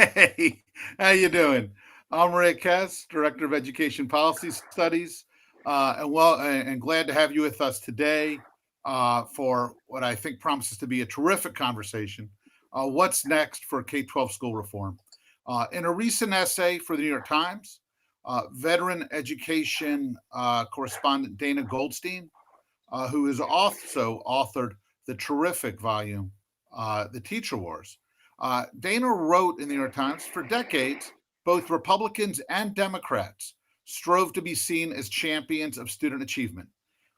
Hey, how you doing? I'm Rick Hess, Director of Education Policy Studies, and glad to have you with us today for what I think promises to be a terrific conversation. What's next for K-12 school reform? In a recent essay for the New York Times, veteran education correspondent Dana Goldstein, who has also authored the terrific volume, The Teacher Wars. Dana wrote in the New York Times, for decades, both Republicans and Democrats strove to be seen as champions of student achievement.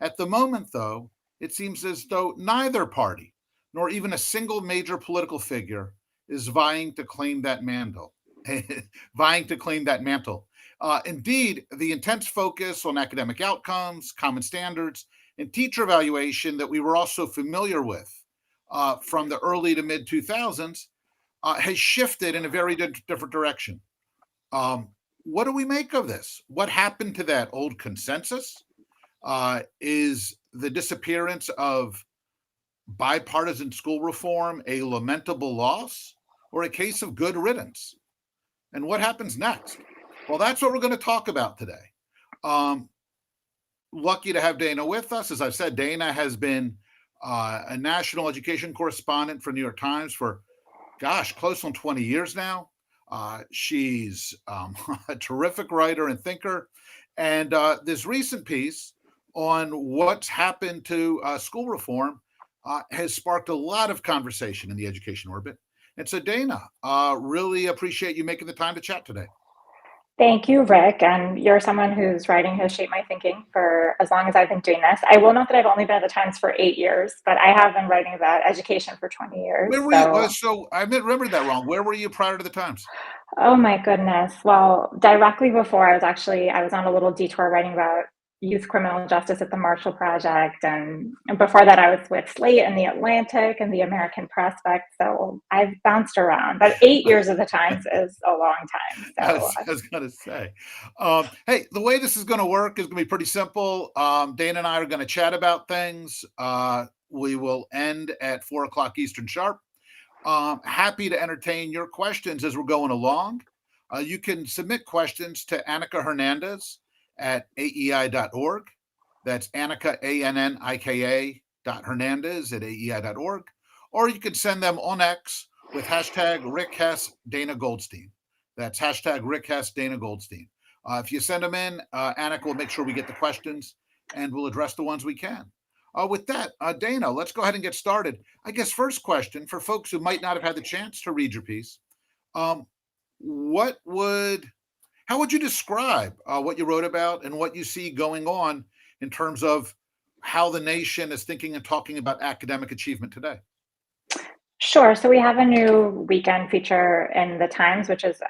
At the moment, though, it seems as though neither party, nor even a single major political figure, is vying to claim that mantle. vying to claim that mantle. Indeed, the intense focus on academic outcomes, common standards, and teacher evaluation that we were also familiar with from the early to mid 2000s has shifted in a very different direction. Um, what do we make of this? What happened to that old consensus? Is the disappearance of bipartisan school reform a lamentable loss or a case of good riddance? And what happens next? Well, that's what we're going to talk about today. Um, Lucky to have Dana with us. As I've said, Dana has been a national education correspondent for New York Times for, gosh, close on 20 years now. She's a terrific writer and thinker. And this recent piece on what's happened to school reform has sparked a lot of conversation in the education orbit. And so, Dana, really appreciate you making the time to chat today. Thank you, Rick. And you're someone whose writing has shaped my thinking for as long as I've been doing this. I will note that I've only been at the Times for 8 years, but I have been writing about education for 20 years. Where were you? So I remember that wrong. Where were you prior to the Times? Oh my goodness. Well, directly before I was on a little detour writing about youth criminal justice at the Marshall Project. And before that, I was with Slate and The Atlantic and The American Prospect. So I've bounced around, but 8 years of the Times is a long time. So I was going to say, hey, the way this is going to work is going to be pretty simple. Dana and I are going to chat about things. We will end at 4 o'clock Eastern sharp. Happy to entertain your questions as we're going along. You can submit questions to Annika Hernandez at aei.org. That's Annika, Annika.Hernandez at aei.org. Or you can send them on X with hashtag Rick Hess Dana Goldstein. That's hashtag Rick Hess Dana Goldstein. If you send them in, Annika will make sure we get the questions and we'll address the ones we can. With that, Dana, let's go ahead and get started. I guess first question for folks who might not have had the chance to read your piece, how would you describe what you wrote about and what you see going on in terms of how the nation is thinking and talking about academic achievement today? sure. So we have a new weekend feature in the Times, which is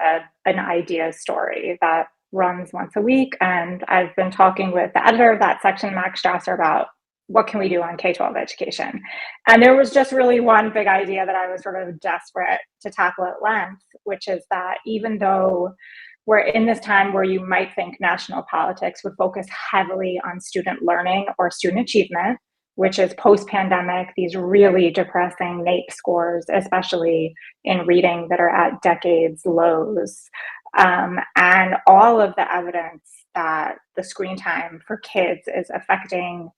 an idea story that runs once a week. And I've been talking with the editor of that section, Max Strasser, about what can we do on K-12 education. And there was just really one big idea that I was sort of desperate to tackle at length, which is that even though we're in this time where you might think national politics would focus heavily on student learning or student achievement, which is post-pandemic, these really depressing NAEP scores, especially in reading, that are at decades lows. And all of the evidence that the screen time for kids is affecting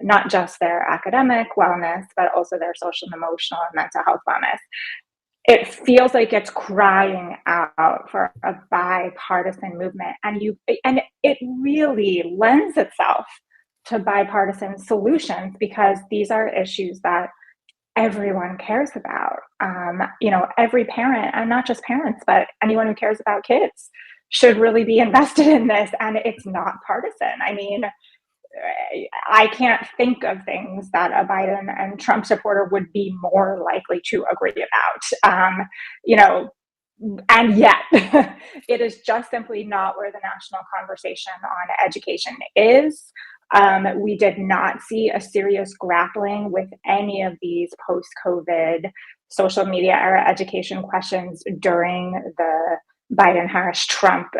not just their academic wellness, but also their social and emotional and mental health wellness. It feels like it's crying out for a bipartisan movement, and it really lends itself to bipartisan solutions because these are issues that everyone cares about. Every parent, and not just parents, but anyone who cares about kids should really be invested in this, and it's not partisan. I mean, I can't think of things that a Biden and Trump supporter would be more likely to agree about. And yet it is just simply not where the national conversation on education is. We did not see a serious grappling with any of these post-COVID social media era education questions during the Biden-Harris-Trump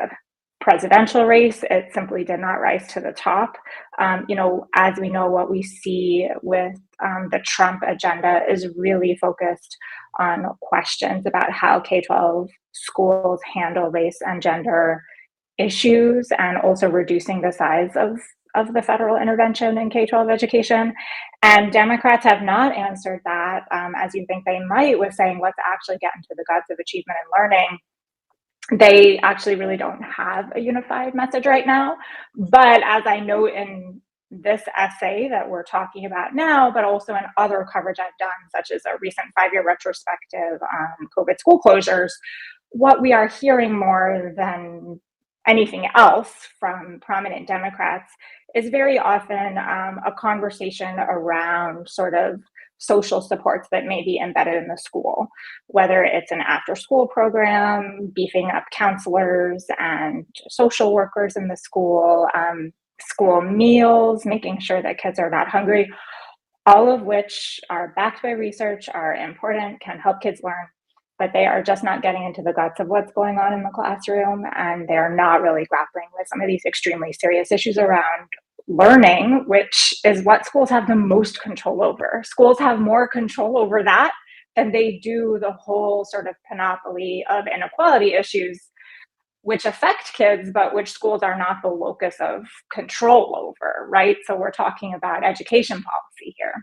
presidential race. It simply did not rise to the top. As we know, what we see with the Trump agenda is really focused on questions about how K-12 schools handle race and gender issues, and also reducing the size of the federal intervention in K-12 education. And Democrats have not answered that, as you think they might, with saying, let's actually get into the guts of achievement and learning. They actually really don't have a unified message right now. But as I note in this essay that we're talking about now, but also in other coverage I've done, such as a recent 5-year retrospective on COVID school closures, what we are hearing more than anything else from prominent Democrats is very often a conversation around sort of social supports that may be embedded in the school, whether it's an after school program, beefing up counselors and social workers in the school, school meals, making sure that kids are not hungry, all of which are backed by research, are important, can help kids learn, but they are just not getting into the guts of what's going on in the classroom. And they're not really grappling with some of these extremely serious issues around learning, which is what schools have the most control over. Schools have more control over that than they do the whole sort of panoply of inequality issues, which affect kids, but which schools are not the locus of control over, right? So we're talking about education policy here.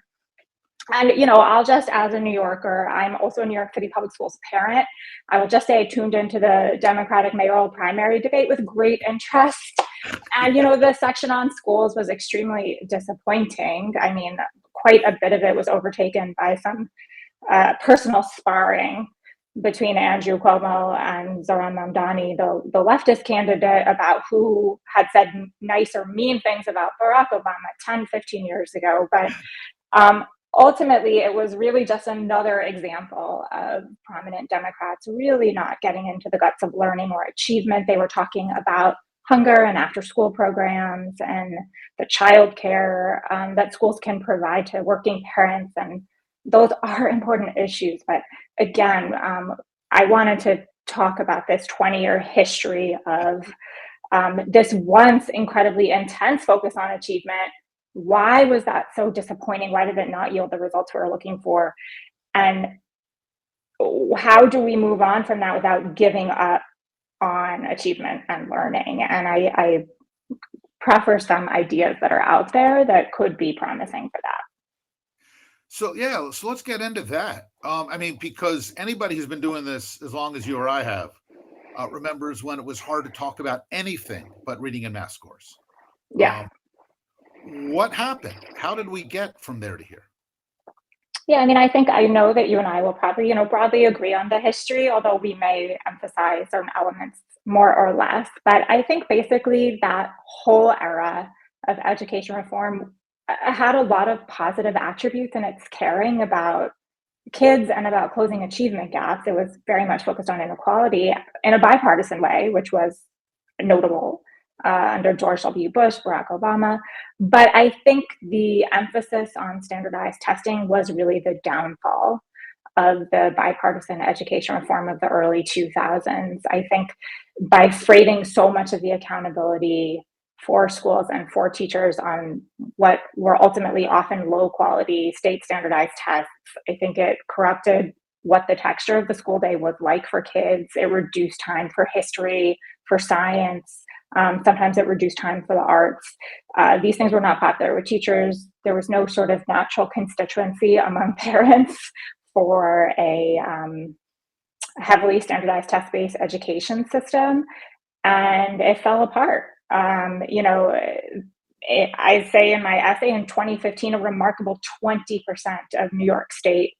And, I'll just, as a New Yorker, I'm also a New York City Public Schools parent. I will just say I tuned into the Democratic mayoral primary debate with great interest. And, the section on schools was extremely disappointing. I mean, quite a bit of it was overtaken by some personal sparring between Andrew Cuomo and Zohran Mamdani, the leftist candidate, about who had said nice or mean things about Barack Obama 10, 15 years ago. But ultimately, it was really just another example of prominent Democrats really not getting into the guts of learning or achievement. They were talking about hunger and after school programs and the childcare that schools can provide to working parents. And those are important issues. But again, I wanted to talk about this 20-year history of this once incredibly intense focus on achievement. Why was that so disappointing? Why did it not yield the results we were looking for? And how do we move on from that without giving up on achievement and learning? And I proffer some ideas that are out there that could be promising for that. So let's get into that. Because anybody who's been doing this as long as you or I have remembers when it was hard to talk about anything but reading and math scores. Yeah. What happened? How did we get from there to here? Yeah, I know that you and I will probably, broadly agree on the history, although we may emphasize certain elements more or less. But I think basically that whole era of education reform had a lot of positive attributes in its caring about kids and about closing achievement gaps. It was very much focused on inequality in a bipartisan way, which was notable under George W. Bush, Barack Obama. But I think the emphasis on standardized testing was really the downfall of the bipartisan education reform of the early 2000s. I think by freighting so much of the accountability for schools and for teachers on what were ultimately often low quality state standardized tests, I think it corrupted what the texture of the school day was like for kids. It reduced time for history, for science. Sometimes it reduced time for the arts. These things were not popular with teachers. There was no sort of natural constituency among parents for a heavily standardized test-based education system, and it fell apart. I say in my essay in 2015, a remarkable 20% of New York State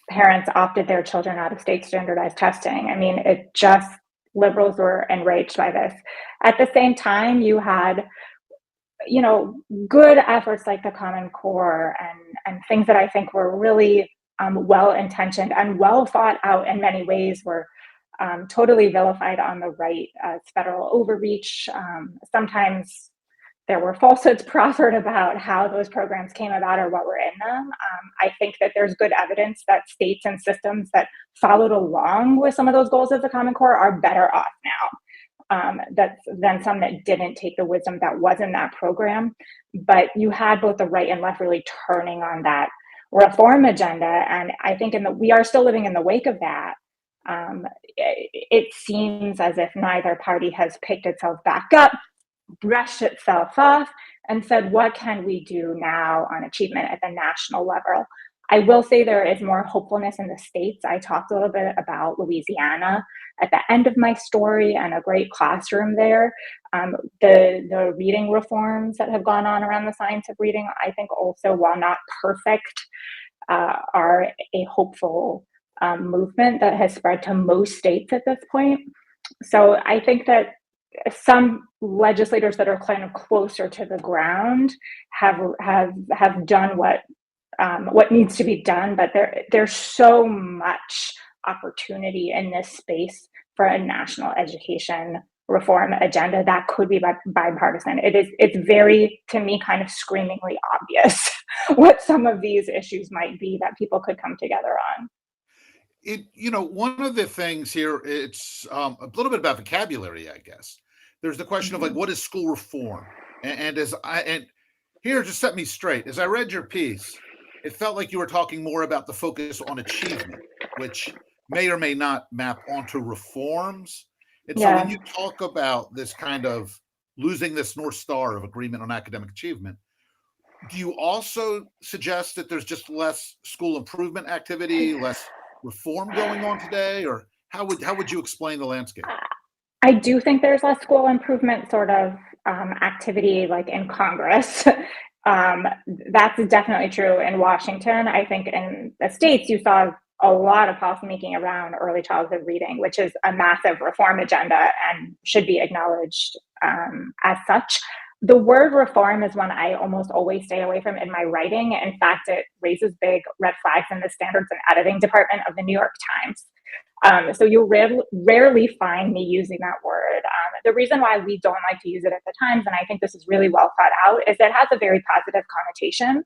parents opted their children out of state standardized testing. Liberals were enraged by this. At the same time, you had, good efforts like the Common Core and things that I think were really well-intentioned and well thought out in many ways were totally vilified on the right as federal overreach. Sometimes there were falsehoods proffered about how those programs came about or what were in them. I think that there's good evidence that states and systems that followed along with some of those goals of the Common Core are better off now than some that didn't take the wisdom that was in that program. But you had both the right and left really turning on that reform agenda. And I think we are still living in the wake of that. It seems as if neither party has picked itself back up, brushed itself off, and said, what can we do now on achievement at the national level? I will say there is more hopefulness in the states. I talked a little bit about Louisiana at the end of my story, and a great classroom there. The reading reforms that have gone on around the science of reading, I think also, while not perfect, are a hopeful movement that has spread to most states at this point. So I think that some legislators that are kind of closer to the ground have done what needs to be done, but there's so much opportunity in this space for a national education reform agenda that could be bipartisan. It's very, to me, kind of screamingly obvious what some of these issues might be that people could come together on. One of the things here, it's a little bit about vocabulary, I guess. There's the question of like, what is school reform? And here, just set me straight. As I read your piece, it felt like you were talking more about the focus on achievement, which may or may not map onto reforms. And so when you talk about this kind of losing this North Star of agreement on academic achievement, do you also suggest that there's just less school improvement activity, less reform going on today, or how would you explain the landscape? I do think there's less school improvement sort of activity, like in Congress. That's definitely true in Washington. I think in the states, you saw a lot of policymaking around early childhood reading, which is a massive reform agenda and should be acknowledged as such. The word reform is one I almost always stay away from in my writing. In fact, it raises big red flags in the standards and editing department of the New York Times. So you'll rarely find me using that word. The reason why we don't like to use it at the Times, and I think this is really well thought out, is it has a very positive connotation,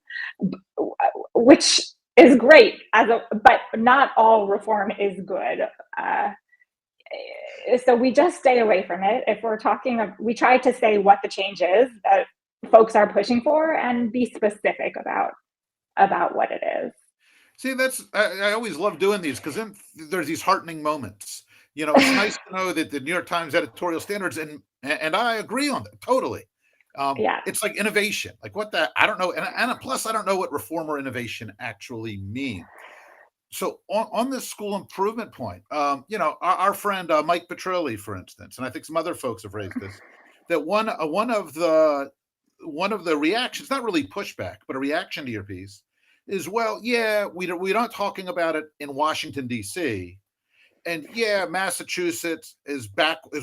which is great, but not all reform is good. So we just stay away from it. If we're talking, we try to say what the change is that folks are pushing for and be specific about what it is. See, I always love doing these because then there's these heartening moments. It's nice to know that the New York Times editorial standards, and I agree on that totally. It's like innovation, like what that, I don't know. And plus I don't know what reform or innovation actually mean. So on this school improvement point, our friend Mike Petrilli, for instance, and I think some other folks have raised this, that one of the reactions, not really pushback, but a reaction to your piece is, well, we're not talking about it in Washington, D.C. And Massachusetts is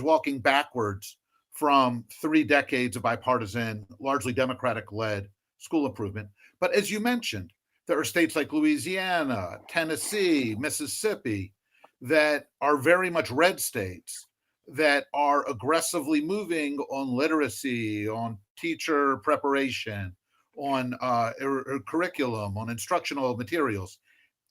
walking backwards from 3 decades of bipartisan, largely Democratic-led school improvement. But as you mentioned, there are states like Louisiana, Tennessee, Mississippi that are very much red states that are aggressively moving on literacy, on teacher preparation, on curriculum, on instructional materials,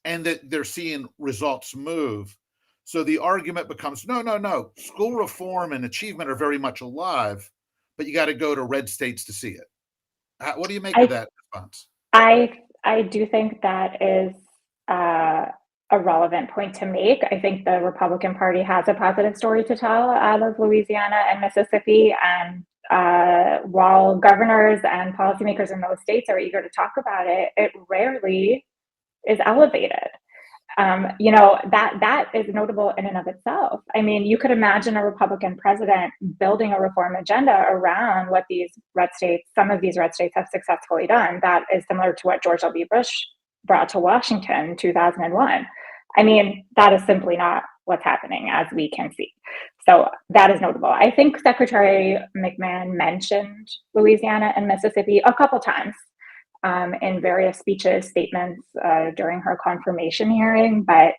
and that they're seeing results move. So the argument becomes, no, school reform and achievement are very much alive, but you got to go to red states to see it. What do you make of that response? I do think that is a relevant point to make. I think the Republican Party has a positive story to tell out of Louisiana and Mississippi. And while governors and policymakers in those states are eager to talk about it, it rarely is elevated. That is notable in and of itself. I mean, you could imagine a Republican president building a reform agenda around what some of these red states have successfully done. That is similar to what George W. Bush brought to Washington in 2001. I mean, that is simply not what's happening, as we can see. So that is notable. I think Secretary McMahon mentioned Louisiana and Mississippi a couple times in various speeches, statements during her confirmation hearing, but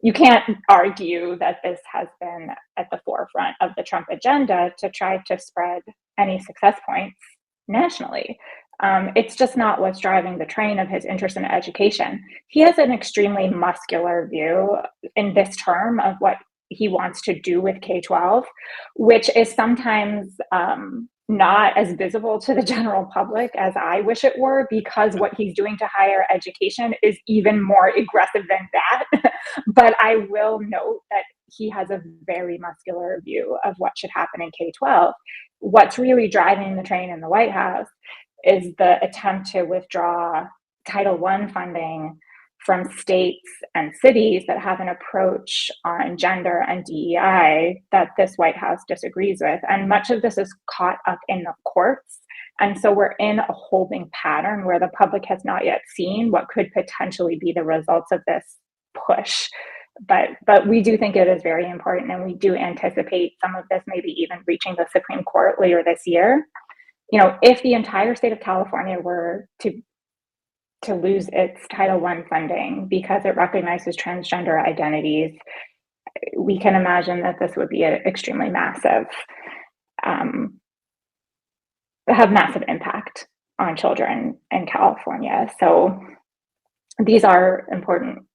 you can't argue that this has been at the forefront of the Trump agenda to try to spread any success points nationally. It's just not what's driving the train of his interest in education. He has an extremely muscular view in this term of what he wants to do with K-12, which is sometimes not as visible to the general public as I wish it were, because what he's doing to higher education is even more aggressive than that. But I will note that he has a very muscular view of what should happen in K-12. What's really driving the train in the White House is the attempt to withdraw Title I funding from states and cities that have an approach on gender and DEI that this White House disagrees with. And much of this is caught up in the courts. And so we're in a holding pattern where the public has not yet seen what could potentially be the results of this push. But we do think it is very important, and we do anticipate some of this maybe even reaching the Supreme Court later this year. If the entire state of California were to lose its Title I funding because it recognizes transgender identities, we can imagine that this would be an extremely massive, have massive impact on children in California. So these are important.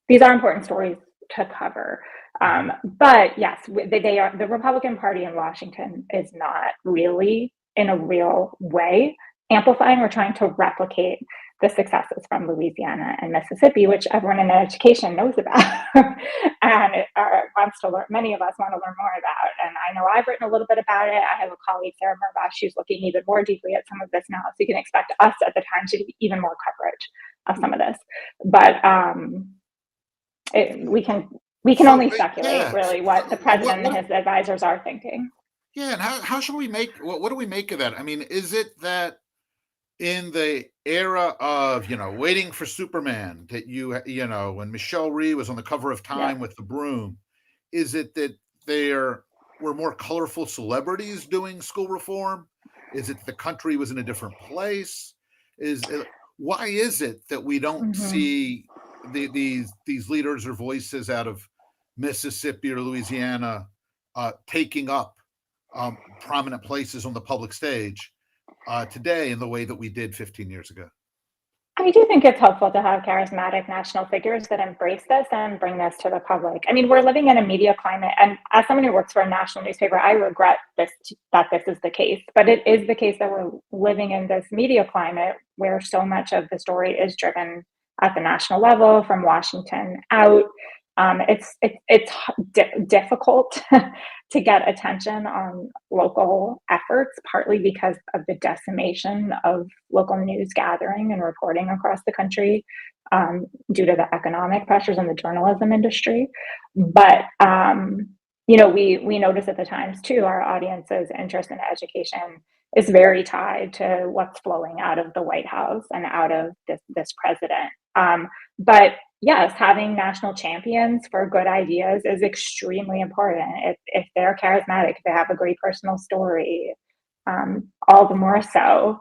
These are important stories to cover. But yes, they are. The Republican Party in Washington is not really, in a real way, amplifying or trying to replicate the successes from Louisiana and Mississippi, which everyone in education knows about and wants to learn. Many of us want to learn more about. And I know I've written a little bit about it. I have a colleague, Sarah Murbash, who's looking even more deeply at some of this now. So you can expect us at the time to do even more coverage of some of this. But we can only speculate, really, what the president and his advisors are thinking. Yeah, and how should we what do we make of that? I mean, is it that in the era of, waiting for Superman, that when Michelle Rhee was on the cover of Time with the broom, is it that there were more colorful celebrities doing school reform? Is it the country was in a different place? Why is it that we don't see these leaders or voices out of Mississippi or Louisiana taking up prominent places on the public stage today in the way that we did 15 years ago? I do think it's helpful to have charismatic national figures that embrace this and bring this to the public. I mean, we're living in a media climate, and as someone who works for a national newspaper, I regret that this is the case. But it is the case that we're living in this media climate where so much of the story is driven at the national level from Washington out. It's difficult to get attention on local efforts, partly because of the decimation of local news gathering and reporting across the country due to the economic pressures in the journalism industry. But we notice at the Times too, our audience's interest in education is very tied to what's flowing out of the White House and out of this president. But yes, having national champions for good ideas is extremely important. If they're charismatic, if they have a great personal story, all the more so.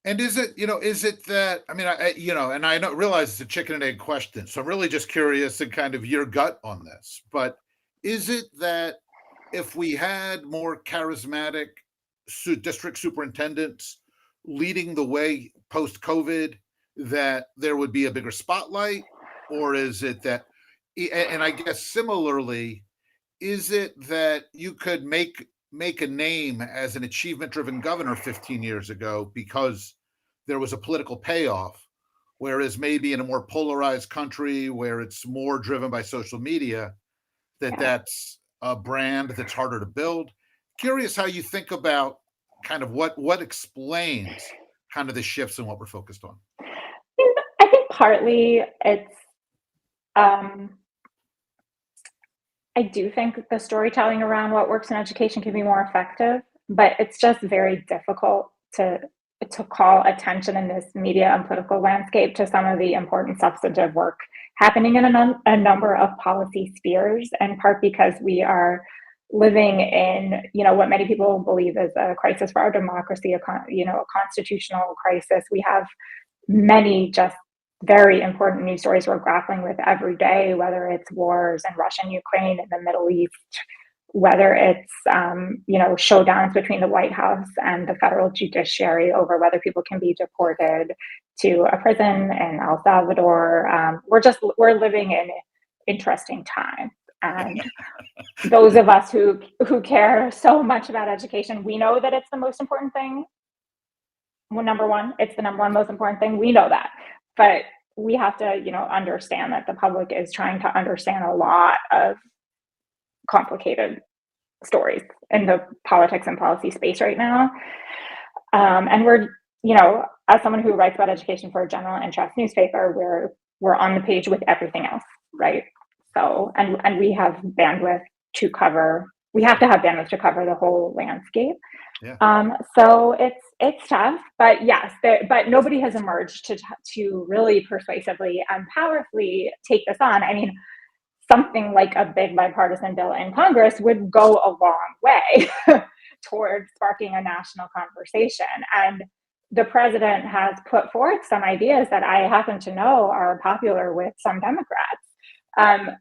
And is it that, I mean, and I realize it's a chicken and egg question, so I'm really just curious and kind of your gut on this, but is it that if we had more charismatic district superintendents leading the way post-COVID, that there would be a bigger spotlight? Or is it that, and I guess similarly, is it that you could make a name as an achievement-driven governor 15 years ago because there was a political payoff, whereas maybe in a more polarized country where it's more driven by social media, that's a brand that's harder to build? Curious how you think about kind of what explains kind of the shifts in what we're focused on. I think partly it's, I do think the storytelling around what works in education can be more effective, but it's just very difficult to call attention in this media and political landscape to some of the important substantive work happening in a number of policy spheres, in part because we are living in, what many people believe is a crisis for our democracy, a constitutional crisis. We have many just very important news stories we're grappling with every day, whether it's wars in Russia and Ukraine, in the Middle East, whether it's showdowns between the White House and the federal judiciary over whether people can be deported to a prison in El Salvador. We're living in interesting times. And those of us who care so much about education, we know that it's the most important thing. Well, number one, it's the number one most important thing. We know that, but we have to, understand that the public is trying to understand a lot of complicated stories in the politics and policy space right now. And we're, as someone who writes about education for a general interest newspaper, we're on the page with everything else, right? So, and we have bandwidth to cover. We have to have bandwidth to cover the whole landscape. Yeah. So it's tough, but yes, but nobody has emerged to really persuasively and powerfully take this on. I mean, something like a big bipartisan bill in Congress would go a long way towards sparking a national conversation. And the president has put forth some ideas that I happen to know are popular with some Democrats.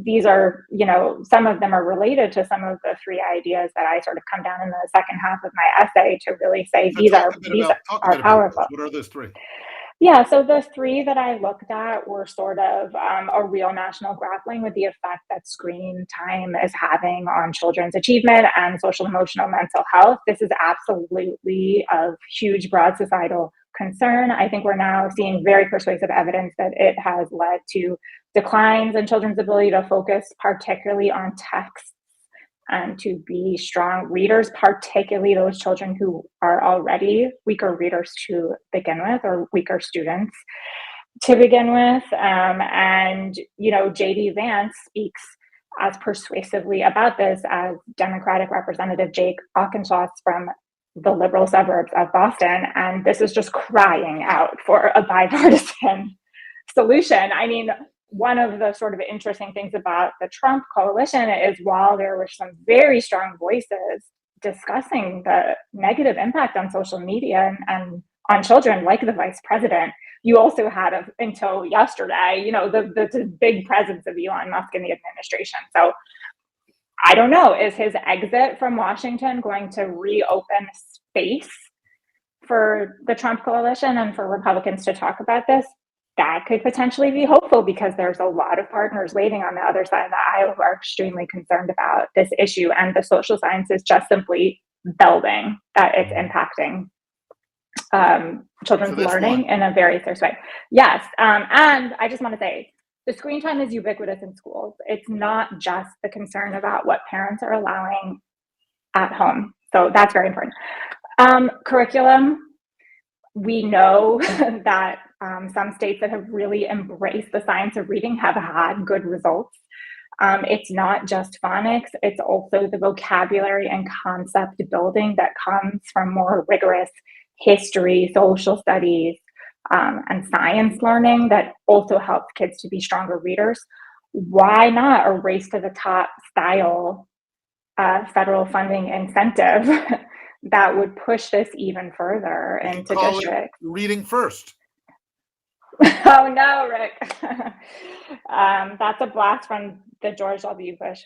These are, some of them are related to some of the three ideas that I sort of come down in the second half of my essay to really say So these talk are a bit about powerful. those. What are those three? Yeah, so the three that I looked at were sort of a real national grappling with the effect that screen time is having on children's achievement and social, emotional, mental health. This is absolutely of huge, broad societal concern. I think we're now seeing very persuasive evidence that it has led to declines in children's ability to focus, particularly on texts and to be strong readers, particularly those children who are already weaker readers to begin with, or weaker students to begin with. And, J.D. Vance speaks as persuasively about this as Democratic Representative Jake Auchincloss from the liberal suburbs of Boston. And this is just crying out for a bipartisan solution. I mean, one of the sort of interesting things about the Trump coalition is while there were some very strong voices discussing the negative impact on social media and on children, like the vice president, you also had until yesterday, the big presence of Elon Musk in the administration. So I don't know, is his exit from Washington going to reopen space for the Trump coalition and for Republicans to talk about this? That could potentially be hopeful because there's a lot of partners waiting on the other side of the aisle who are extremely concerned about this issue, and the social sciences just simply building that it's impacting children's learning in a very serious way. Yes, and I just want to say, the screen time is ubiquitous in schools. It's not just the concern about what parents are allowing at home. So that's very important. Curriculum, we know that some states that have really embraced the science of reading have had good results. It's not just phonics, it's also the vocabulary and concept building that comes from more rigorous history, social studies, and science learning that also helps kids to be stronger readers. Why not a race to the top style federal funding incentive that would push this even further into districts? Reading first. Oh no, Rick. That's a blast from the George W. Bush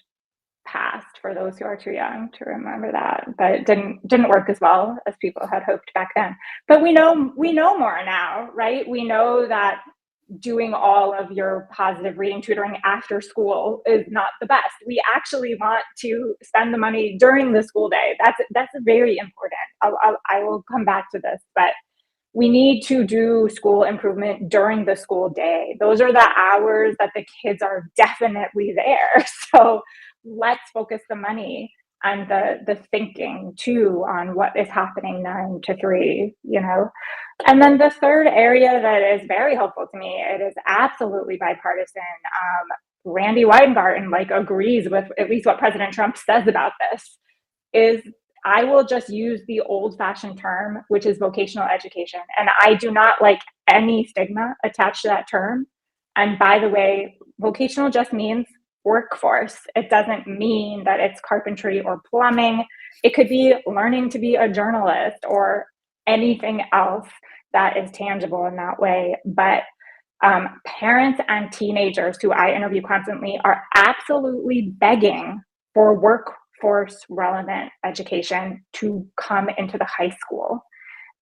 past for those who are too young to remember that. But it didn't work as well as people had hoped back then. But we know more now, right? We know that doing all of your positive reading tutoring after school is not the best. We actually want to spend the money during the school day. That's very important. I will come back to this, but we need to do school improvement during the school day. Those are the hours that the kids are definitely there. So let's focus the money and the thinking too on what is happening 9 to 3, And then the third area that is very helpful to me, it is absolutely bipartisan. Randy Weingarten agrees with at least what President Trump says about this, is I will just use the old-fashioned term, which is vocational education. And I do not like any stigma attached to that term. And by the way, vocational just means workforce. It doesn't mean that it's carpentry or plumbing. It could be learning to be a journalist or anything else that is tangible in that way. But parents and teenagers who I interview constantly are absolutely begging for workforce relevant education to come into the high school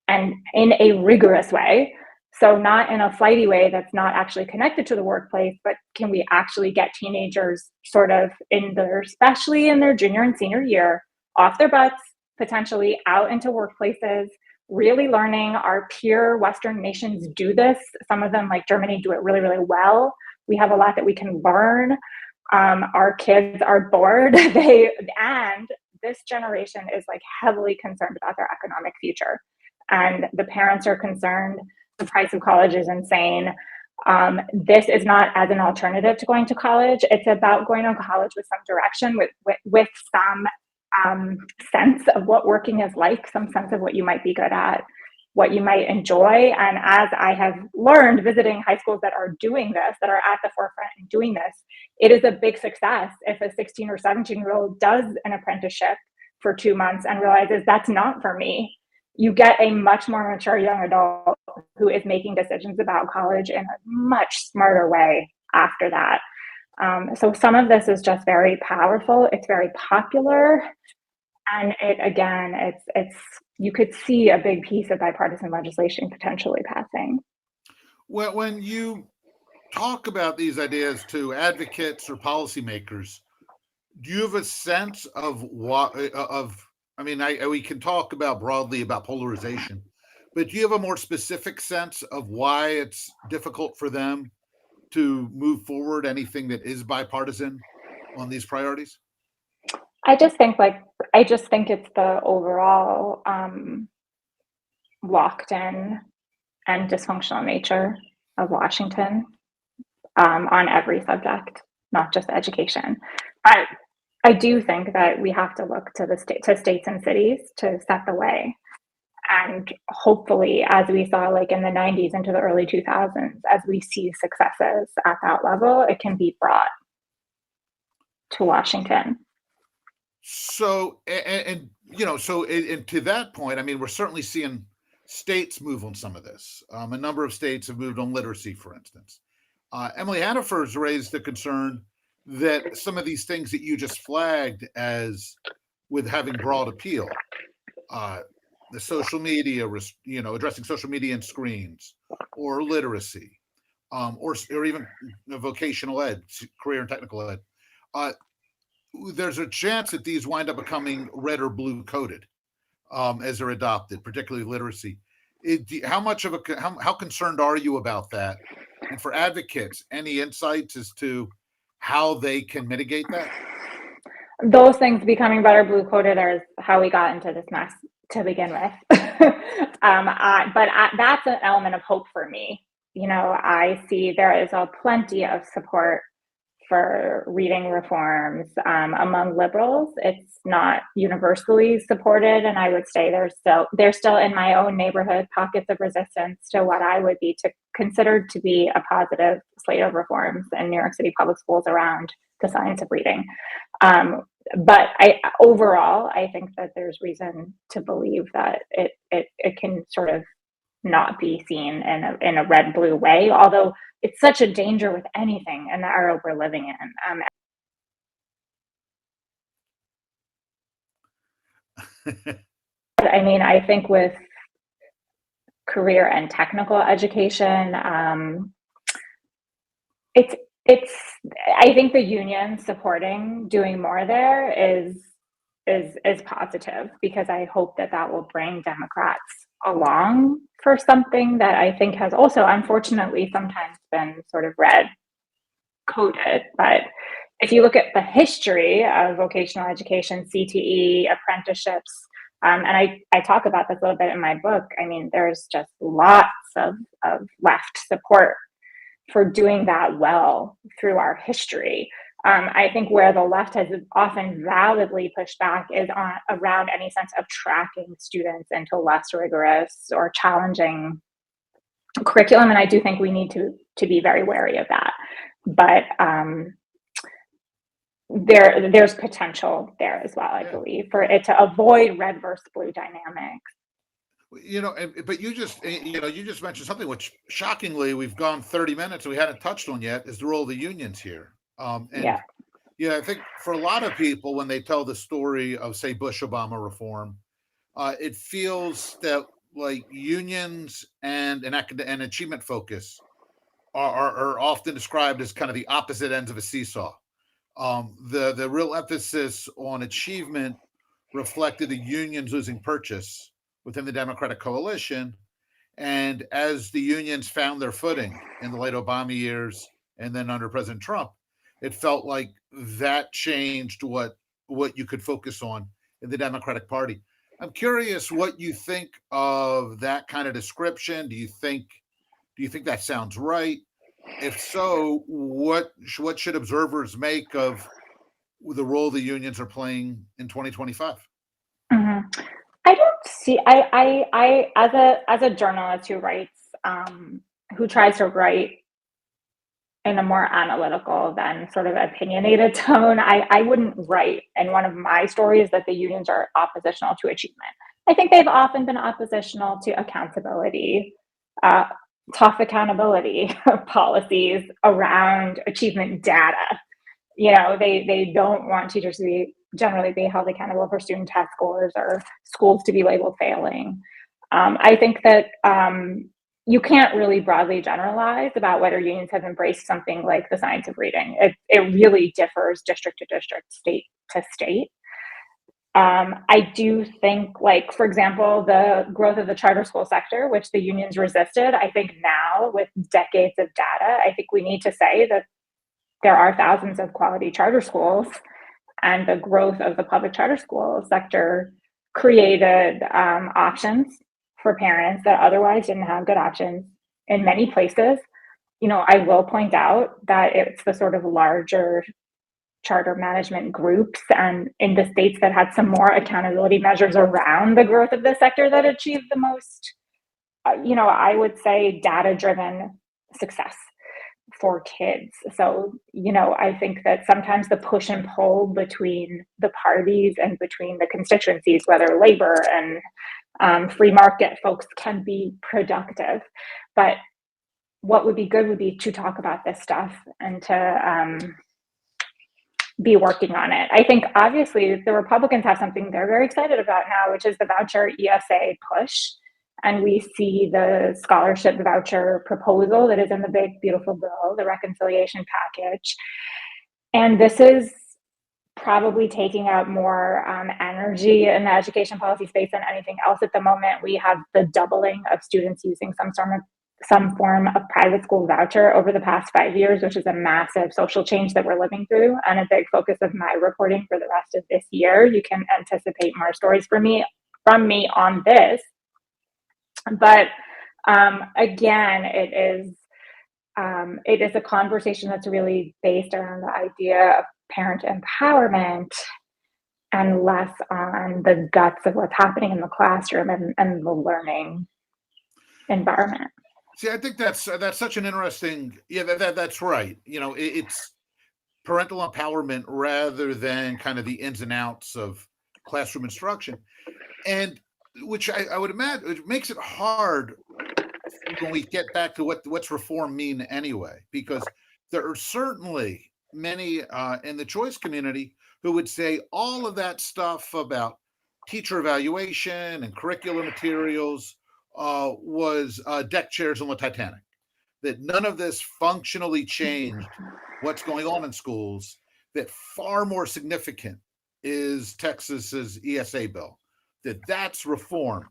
and in a rigorous way. So not in a flighty way that's not actually connected to the workplace, but can we actually get teenagers sort of especially in their junior and senior year, off their butts, potentially out into workplaces, really learning. Our peer Western nations do this. Some of them, like Germany, do it really, really well. We have a lot that we can learn. Our kids are bored. And this generation is like heavily concerned about their economic future. And the parents are concerned. The price of college is insane. This is not as an alternative to going to college. It's about going to college with some direction, with some sense of what working is like, some sense of what you might be good at, what you might enjoy. And as I have learned visiting high schools that are doing this, that are at the forefront in doing this, it is a big success if a 16 or 17-year-old does an apprenticeship for 2 months and realizes that's not for me. You get a much more mature young adult who is making decisions about college in a much smarter way after that. So some of this is just very powerful. It's very popular. And it's you could see a big piece of bipartisan legislation potentially passing. When you talk about these ideas to advocates or policymakers, do you have a sense of what I mean, we can talk about broadly about polarization, but do you have a more specific sense of why it's difficult for them to move forward anything that is bipartisan on these priorities? I just think it's the overall locked in and dysfunctional nature of Washington on every subject, not just education. But I do think that we have to look to states and cities to set the way. And hopefully, as we saw like in the 90s into the early 2000s, as we see successes at that level, it can be brought to Washington. So, and to that point, I mean, we're certainly seeing states move on some of this. A number of states have moved on literacy, for instance. Emily Hanifer's raised the concern that some of these things that you just flagged as with having broad appeal, the social media, addressing social media and screens, or literacy, or even vocational ed, career and technical ed. There's a chance that these wind up becoming red or blue coded as they're adopted, particularly literacy. How concerned are you about that? And for advocates, any insights as to how they can mitigate that? Those things becoming red or blue coded is how we got into this mess to begin with. That's an element of hope for me. I see there is a plenty of support for reading reforms among liberals. It's not universally supported, and I would say there's still in my own neighborhood pockets of resistance to what I would be considered to be a positive slate of reforms in New York City public schools around the science of reading. But overall, I think that there's reason to believe that it can sort of not be seen in a red blue way, although it's such a danger with anything in the era we're living in. I mean, I think with career and technical education, I think the union supporting doing more there is positive, because I hope that will bring Democrats along for something that I think has also unfortunately sometimes been sort of red coded. But if you look at the history of vocational education, CTE, apprenticeships, and I talk about this a little bit in my book, I mean, there's just lots of left support for doing that well through our history. I think where the left has often validly pushed back is around any sense of tracking students into less rigorous or challenging curriculum, and I do think we need to be very wary of that. But there's potential there as well, I believe, for it to avoid red versus blue dynamics. But you just mentioned something which shockingly we've gone 30 minutes and we hadn't touched on yet, is the role of the unions here. I think for a lot of people, when they tell the story of, say, Bush-Obama reform, it feels that like unions and an achievement focus are often described as kind of the opposite ends of a seesaw. The real emphasis on achievement reflected the unions losing purchase within the Democratic coalition. And as the unions found their footing in the late Obama years and then under President Trump, it felt like that changed what you could focus on in the Democratic Party. I'm curious what you think of that kind of description. Do you think that sounds right? If so, what should observers make of the role the unions are playing in 2025? Mhm. I don't see. As a journalist who writes, who tries to write in a more analytical than sort of opinionated tone, I wouldn't write in one of my stories that the unions are oppositional to achievement. I think they've often been oppositional to accountability, uh, tough accountability policies around achievement data. They don't want teachers to generally be held accountable for student test scores or schools to be labeled failing. I think that you can't really broadly generalize about whether unions have embraced something like the science of reading. It really differs district to district, state to state. I do think, like, for example, the growth of the charter school sector, which the unions resisted, I think now with decades of data, I think we need to say that there are thousands of quality charter schools, and the growth of the public charter school sector created options for parents that otherwise didn't have good options in many places. I will point out that it's the sort of larger charter management groups and in the states that had some more accountability measures around the growth of the sector that achieved the most, I would say data driven success for kids. So, I think that sometimes the push and pull between the parties and between the constituencies, whether labor and free market folks, can be productive. But what would be good would be to talk about this stuff and to be working on it. I think obviously the Republicans have something they're very excited about now, which is the voucher ESA push. And we see the scholarship voucher proposal that is in the big, beautiful bill, the reconciliation package. And this is probably taking out more energy in the education policy space than anything else at the moment. We have the doubling of students using some form of private school voucher over the past 5 years, which is a massive social change that we're living through and a big focus of my reporting for the rest of this year. You can anticipate more stories from me on this. But again, it is a conversation that's really based around the idea of parent empowerment and less on the guts of what's happening in the classroom and the learning environment. See, I think that's such an interesting. Yeah, that's right. It's parental empowerment rather than kind of the ins and outs of classroom instruction, and which I would imagine it makes it hard when we get back to what's reform mean anyway, because there are certainly many in the choice community who would say all of that stuff about teacher evaluation and curriculum materials was deck chairs on the Titanic. That none of this functionally changed what's going on in schools. That far more significant is Texas's ESA bill. That's reform,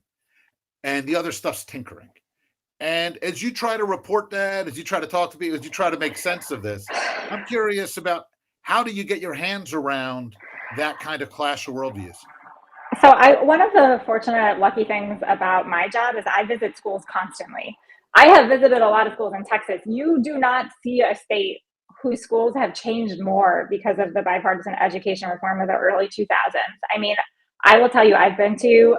and the other stuff's tinkering. And as you try to report that, as you try to talk to people, as you try to make sense of this, I'm curious about how do you get your hands around that kind of clash of worldviews? So one of the fortunate, lucky things about my job is I visit schools constantly. I have visited a lot of schools in Texas. You do not see a state whose schools have changed more because of the bipartisan education reform of the early 2000s. I mean, I will tell you, I've been to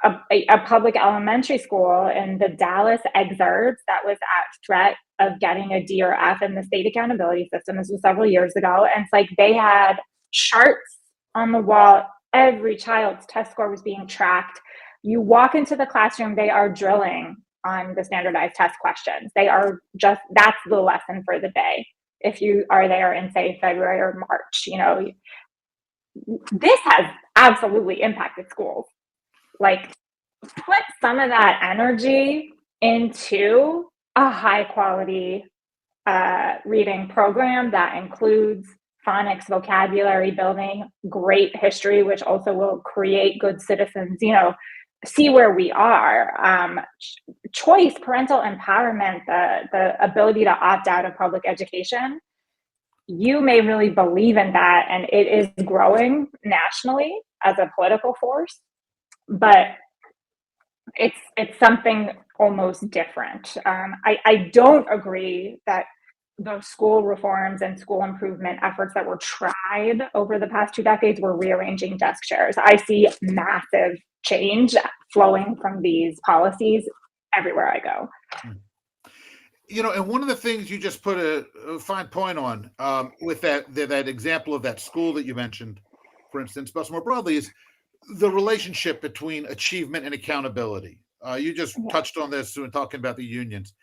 a public elementary school in the Dallas exurbs that was at threat of getting a D or F in the state accountability system. This was several years ago. And it's like they had charts on the wall. Every child's test score was being tracked. You walk into the classroom, they are drilling on the standardized test questions. They are just, that's the lesson for the day. If you are there in, say, February or March, this has absolutely impacted schools. Like, put some of that energy into a high quality reading program that includes phonics, vocabulary building, great history, which also will create good citizens, see where we are. Choice, parental empowerment, the ability to opt out of public education. You may really believe in that, and it is growing nationally as a political force, but it's something almost different. I don't agree that those school reforms and school improvement efforts that were tried over the past 2 decades were rearranging desk chairs. I see massive change flowing from these policies everywhere I go. And one of the things you just put a fine point on with that example of that school that you mentioned, for instance, but more broadly, is the relationship between achievement and accountability. You just touched on this when talking about the unions.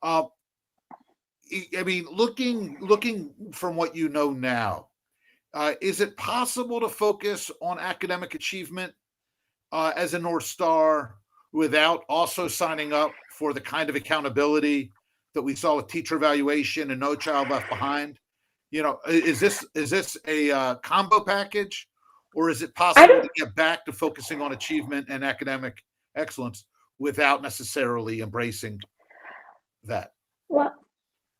I mean, looking from what you know now, is it possible to focus on academic achievement as a North Star without also signing up for the kind of accountability that we saw with teacher evaluation and No Child Left Behind? Is this a combo package, or is it possible to get back to focusing on achievement and academic excellence without necessarily embracing that? Well,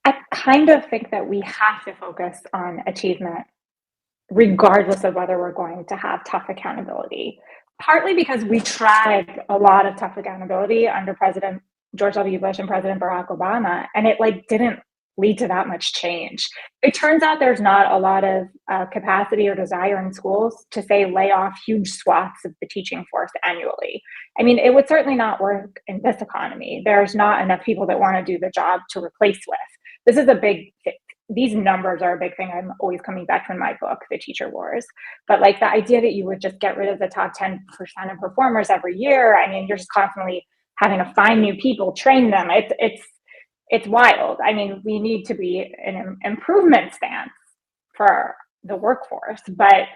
I kind of think that we have to focus on achievement regardless of whether we're going to have tough accountability. Partly because we tried a lot of tough accountability under President George W. Bush and President Barack Obama, and it didn't lead to that much change. It turns out there's not a lot of capacity or desire in schools to lay off huge swaths of the teaching force annually. I mean, it would certainly not work in this economy. There's not enough people that want to do the job to replace with. This is these numbers are a big thing. I'm always coming back to in my book, The Teacher Wars. But the idea that you would just get rid of the top 10% of performers every year, I mean, you're just constantly having to find new people, train them. It's wild. I mean, we need to be in an improvement stance for the workforce, but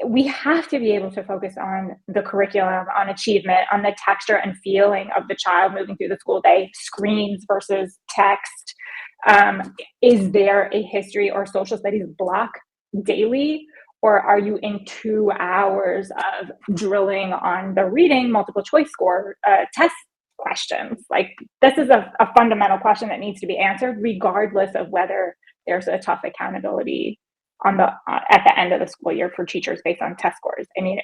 we have to be able to focus on the curriculum, on achievement, on the texture and feeling of the child moving through the school day, screens versus text. Is there a history or social studies block daily, or are you in 2 hours of drilling on the reading multiple choice score test questions? This is a fundamental question that needs to be answered regardless of whether there's a tough accountability at the end of the school year for teachers based on test scores. I mean,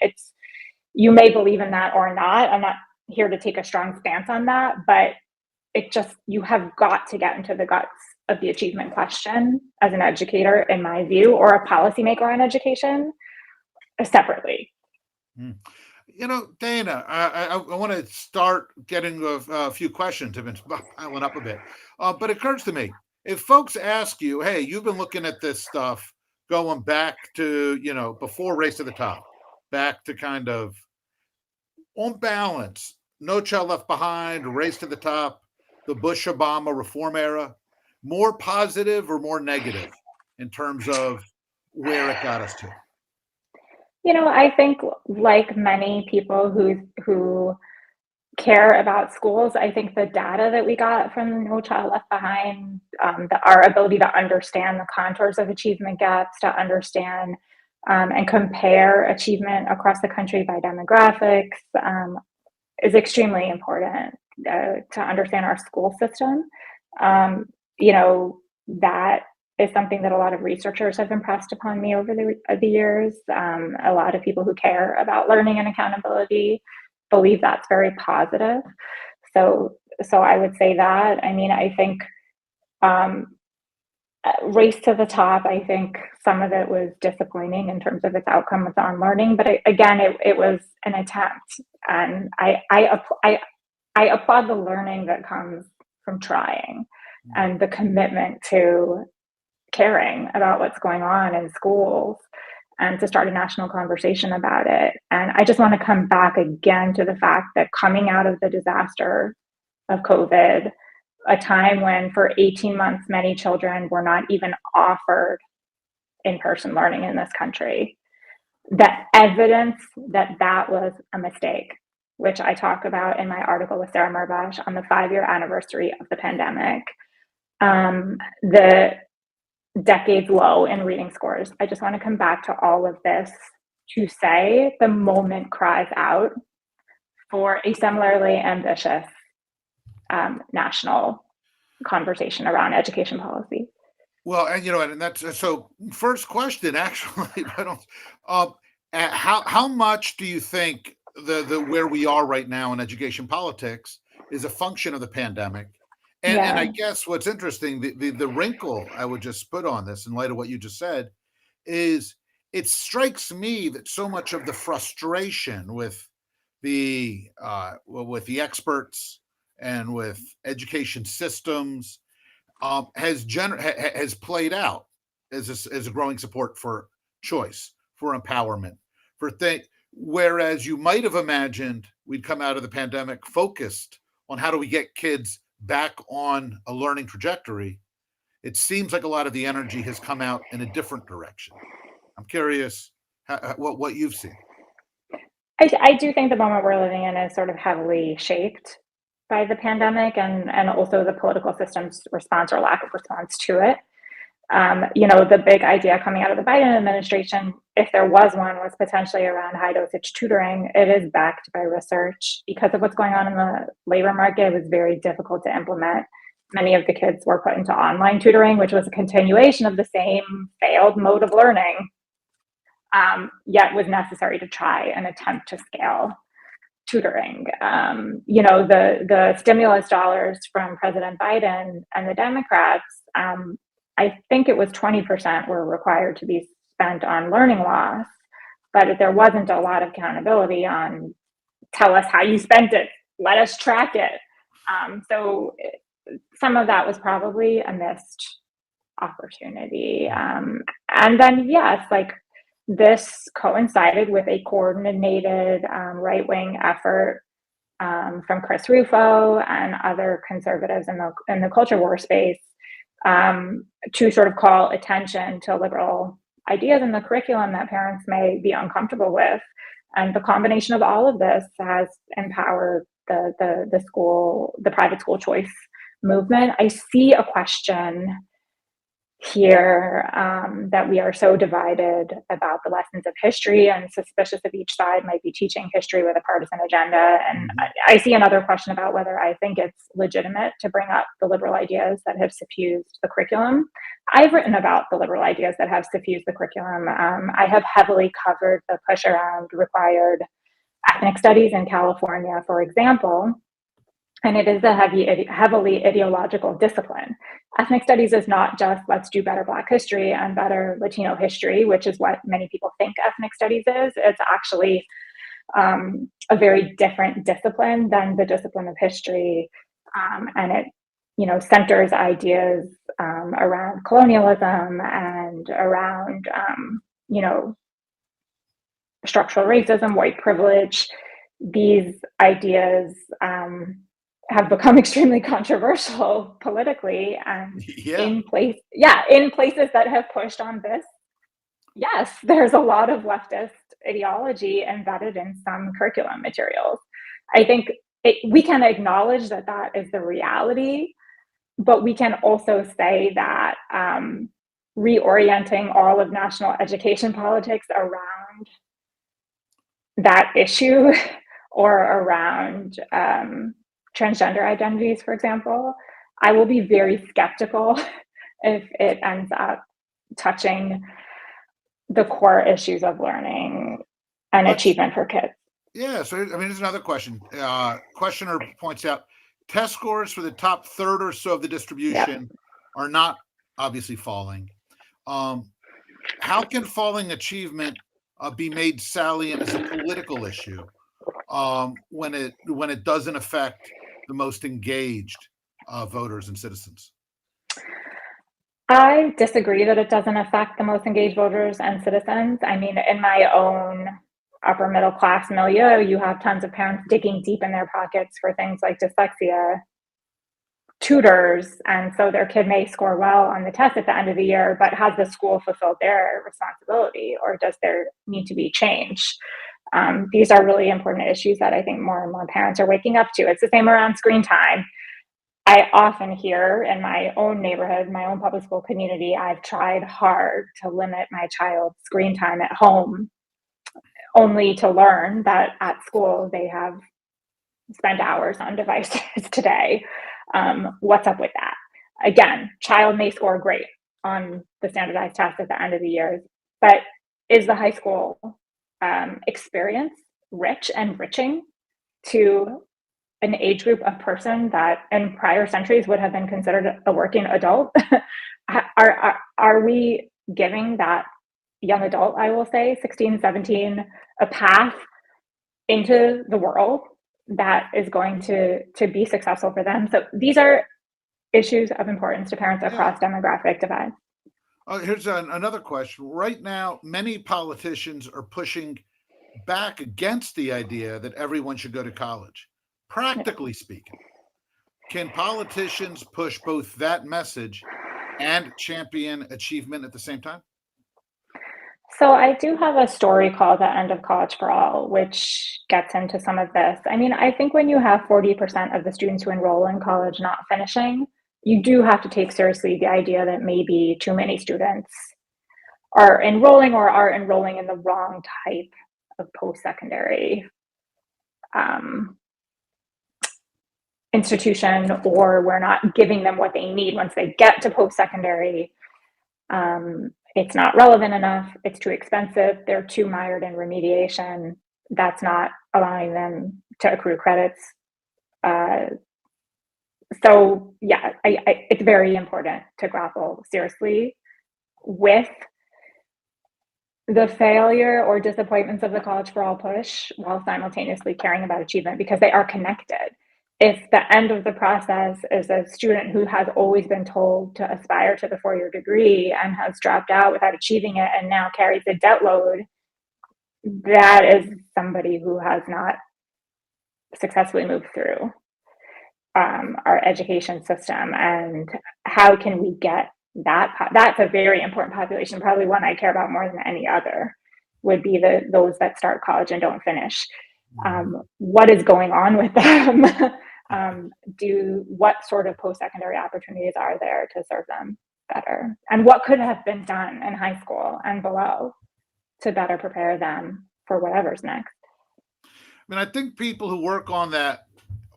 you may believe in that or not. I'm not here to take a strong stance on that, but you have got to get into the guts of the achievement question as an educator, in my view, or a policymaker on education separately. Dana, I want to start getting a few questions. Have been piling up a bit, but it occurs to me, if folks ask you, hey, you've been looking at this stuff going back to, before Race to the Top, back to kind of, on balance, No Child Left Behind, Race to the Top, the Bush-Obama reform era, more positive or more negative in terms of where it got us to? I think like many people who care about schools, I think the data that we got from No Child Left Behind, our ability to understand the contours of achievement gaps, to understand and compare achievement across the country by demographics is extremely important to understand our school system. That is something that a lot of researchers have impressed upon me over the years. A lot of people who care about learning and accountability believe that's very positive. So I would say that. I mean, I think Race to the Top, I think some of it was disappointing in terms of its outcome on learning, but it was an attempt, and I applaud the learning that comes from trying and the commitment to caring about what's going on in schools and to start a national conversation about it. And I just want to come back again to the fact that coming out of the disaster of COVID, a time when for 18 months, many children were not even offered in-person learning in this country, the evidence that was a mistake which I talk about in my article with Sarah Murbash on the 5-year anniversary of the pandemic, the decades low in reading scores. I just want to come back to all of this to say the moment cries out for a similarly ambitious national conversation around education policy. Well, and and that's so. First question, actually, I don't. How much do you think the where we are right now in education politics is a function of the pandemic? And I Yeah. guess what's interesting, the wrinkle I would just put on this, in light of what you just said, is it strikes me that so much of the frustration with the experts and with education systems has played out as a growing support for choice, for empowerment, for things. Whereas you might have imagined we'd come out of the pandemic focused on how do we get kids back on a learning trajectory, it seems like a lot of the energy has come out in a different direction. I'm curious what you've seen. I do think the moment we're living in is sort of heavily shaped by the pandemic and also the political system's response or lack of response to it. The big idea coming out of the Biden administration, if there was one, was potentially around high dosage tutoring. It is backed by research. Because of what's going on in the labor market, it was very difficult to implement. Many of the kids were put into online tutoring, which was a continuation of the same failed mode of learning, yet was necessary to try and attempt to scale tutoring. The stimulus dollars from President Biden and the Democrats, I think it was 20% were required to be spent on learning loss, but there wasn't a lot of accountability on tell us how you spent it, let us track it. So some of that was probably a missed opportunity. And then, yes, like this coincided with a coordinated right-wing effort from Chris Rufo and other conservatives in the culture war space to sort of call attention to liberal ideas in the curriculum that parents may be uncomfortable with. And the combination of all of this has empowered the private school choice movement. I see a question here that we are so divided about the lessons of history and suspicious of each side might be teaching history with a partisan agenda. And I see another question about whether I think it's legitimate to bring up the liberal ideas that have suffused the curriculum. I've written about the liberal ideas that have suffused the curriculum. I have heavily covered the push around required ethnic studies in California, for example. And it is a heavily ideological discipline. Ethnic studies is not just let's do better Black history and better Latino history, which is what many people think ethnic studies is. It's actually a very different discipline than the discipline of history. And it, centers ideas around colonialism and around, structural racism, white privilege. These ideas have become extremely controversial politically and in places that have pushed on this. Yes, there's a lot of leftist ideology embedded in some curriculum materials. I think we can acknowledge that is the reality, but we can also say that reorienting all of national education politics around that issue or around transgender identities, for example, I will be very skeptical if it ends up touching the core issues of learning and achievement for kids. Yeah, so here's another question. Questioner points out test scores for the top third or so of the distribution are not obviously falling. How can falling achievement be made salient as a political issue when it doesn't affect the most engaged voters and citizens? I disagree that it doesn't affect the most engaged voters and citizens. I mean, in my own upper middle class milieu, you have tons of parents digging deep in their pockets for things like dyslexia tutors, and so their kid may score well on the test at the end of the year, but has the school fulfilled their responsibility, or does there need to be change? These are really important issues that I think more and more parents are waking up to. It's the same around screen time. I often hear in my own neighborhood, my own public school community, I've tried hard to limit my child's screen time at home, only to learn that at school they have spent hours on devices today. What's up with that? Again, child may score great on the standardized test at the end of the year, but is the high school experience rich, enriching to an age group of person that in prior centuries would have been considered a working adult? Are we giving that young adult, I will say, 16, 17, a path into the world that is going to be successful for them? So these are issues of importance to parents Yeah. across demographic divides. Here's another question. Right now, many politicians are pushing back against the idea that everyone should go to college. Practically speaking, can politicians push both that message and champion achievement at the same time? So I do have a story called The End of College for All, which gets into some of this. I mean, I think when you have 40% of the students who enroll in college not finishing, you do have to take seriously the idea that maybe too many students are enrolling or are enrolling in the wrong type of post-secondary institution, or we're not giving them what they need once they get to post-secondary. It's not relevant enough, it's too expensive, they're too mired in remediation, that's not allowing them to accrue credits. So yeah, it's very important to grapple seriously with the failure or disappointments of the College for All push while simultaneously caring about achievement, because they are connected. If the end of the process is a student who has always been told to aspire to the four-year degree and has dropped out without achieving it and now carries a debt load, that is somebody who has not successfully moved through our education system. And how can we get that? That's a very important population, probably one I care about more than any other, would be those that start college and don't finish. What is going on with them? What sort of post-secondary opportunities are there to serve them better? And what could have been done in high school and below to better prepare them for whatever's next? I mean, I think people who work on that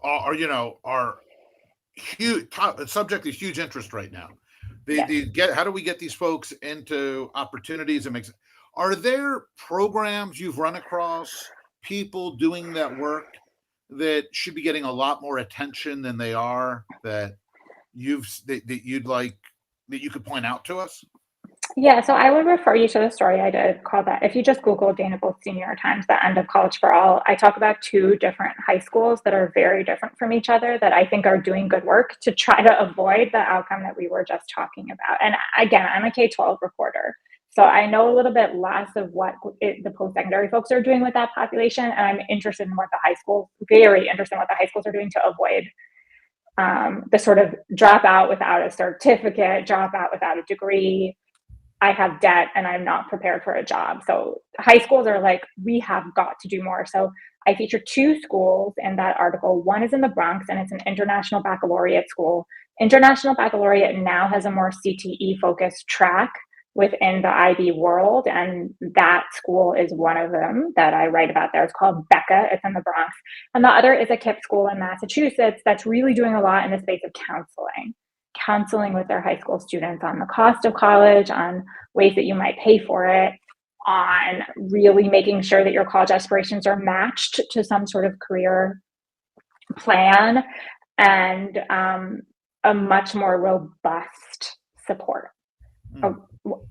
are huge subject of huge interest right now. Yes. How do we get these folks into opportunities and are there programs you've run across, people doing that work that should be getting a lot more attention than they are, that you'd like that you could point out to us? Yeah, so I would refer you to the story I did called that. If you just Google Dana Goldstein New York Times, The End of College for All, I talk about two different high schools that are very different from each other that I think are doing good work to try to avoid the outcome that we were just talking about. And again, I'm a K-12 reporter, so I know a little bit less of what the post-secondary folks are doing with that population, and I'm interested in what the high schools, very interested in what the high schools are doing to avoid the sort of drop out without a certificate, drop out without a degree. I have debt and I'm not prepared for a job. So high schools are like, we have got to do more. So I feature two schools in that article. One is in the Bronx and it's an international baccalaureate school. International baccalaureate now has a more CTE focused track within the IB world. And that school is one of them that I write about there. It's called Becca. It's in the Bronx. And the other is a KIPP school in Massachusetts that's really doing a lot in the space of counseling with their high school students on the cost of college, on ways that you might pay for it, on really making sure that your college aspirations are matched to some sort of career plan, and a much more robust support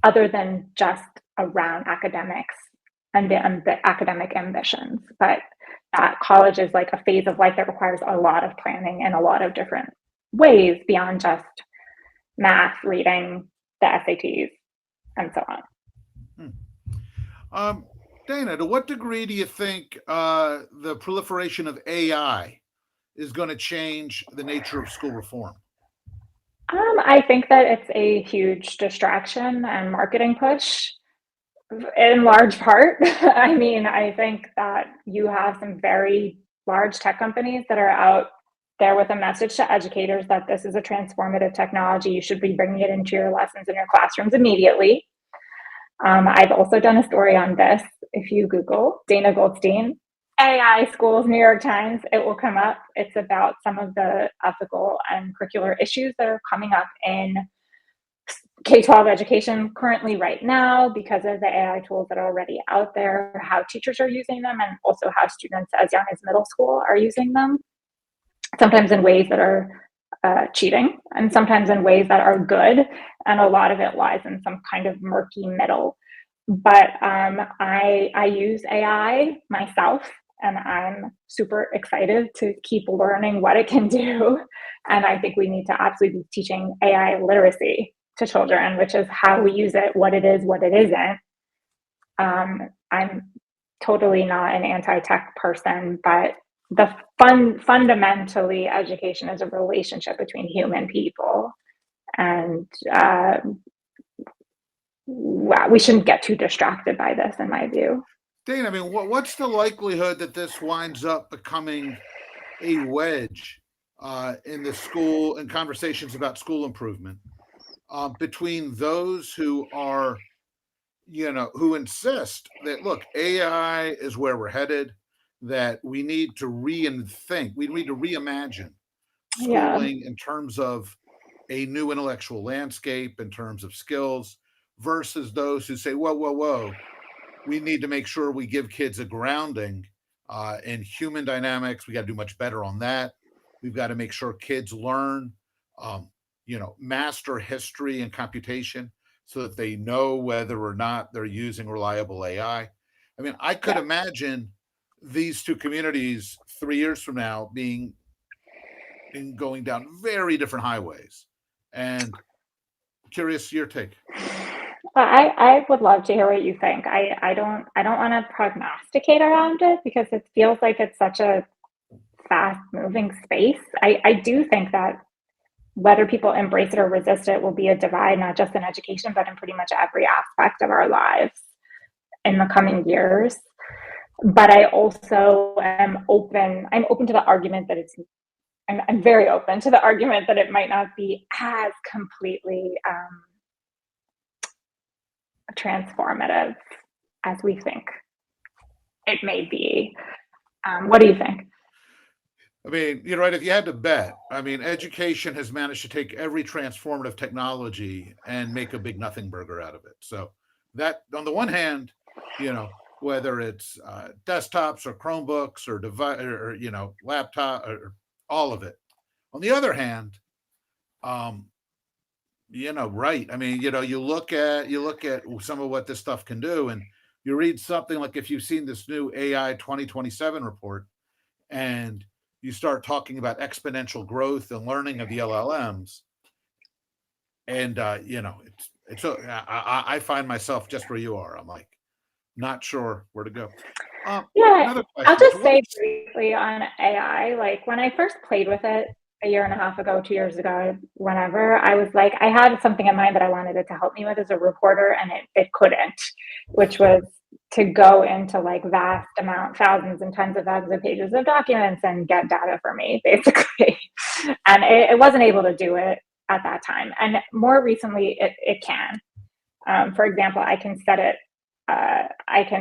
other than just around academics and the academic ambitions. But college is like a phase of life that requires a lot of planning in a lot of different ways beyond just math, reading, the SATs, and so on. Dana, to what degree do you think the proliferation of AI is going to change the nature of school reform? I think that it's a huge distraction and marketing push. In large part. I mean, I think that you have some very large tech companies that are out there with a message to educators that this is a transformative technology. You should be bringing it into your lessons in your classrooms immediately. I've also done a story on this. If you Google Dana Goldstein, AI schools, New York Times, it will come up. It's about some of the ethical and curricular issues that are coming up in K-12 education currently right now because of the AI tools that are already out there, how teachers are using them, and also how students as young as middle school are using them, sometimes in ways that are cheating and sometimes in ways that are good. And a lot of it lies in some kind of murky middle. But I use AI myself, and I'm super excited to keep learning what it can do. And I think we need to absolutely be teaching AI literacy to children, which is how we use it, what it is, what it isn't. I'm totally not an anti-tech person, but the fundamentally education is a relationship between human people, and we shouldn't get too distracted by this, in my view. Dana, I mean, what's the likelihood that this winds up becoming a wedge in the school and conversations about school improvement between those who are, who insist that, look, AI is where we're headed, that we need to rethink, we need to reimagine Yeah. schooling in terms of a new intellectual landscape, in terms of skills, versus those who say, whoa, we need to make sure we give kids a grounding in human dynamics. We got to do much better on that. We've got to make sure kids learn, master history and computation so that they know whether or not they're using reliable AI. I mean, I could imagine these two communities 3 years from now being going down very different highways. And curious your take. Well, I would love to hear what you think. I don't want to prognosticate around it because it feels like it's such a fast moving space. I do think that whether people embrace it or resist it will be a divide, not just in education, but in pretty much every aspect of our lives in the coming years. But I also am open. I'm open to the argument that I'm very open to the argument that it might not be as completely transformative as we think it may be. What do you think? I mean, you're right. If you had to bet, I mean, education has managed to take every transformative technology and make a big nothing burger out of it. So that, on the one hand, whether it's desktops or Chromebooks or device or laptop or all of it. On the other hand, right. I mean, you look at some of what this stuff can do, and you read something like, if you've seen this new AI 2027 report, and you start talking about exponential growth and learning of the LLMs, and I find myself just where you are. I'm like, not sure where to go. Yeah, Another I'll question. So just what say is briefly on AI, like when I first played with it a year and a half ago, 2 years ago, whenever, I was like, I had something in mind that I wanted it to help me with as a reporter, and it couldn't, which was to go into like thousands and tens of thousands of pages of documents and get data for me, basically. And it wasn't able to do it at that time. And more recently, it can. For example, I can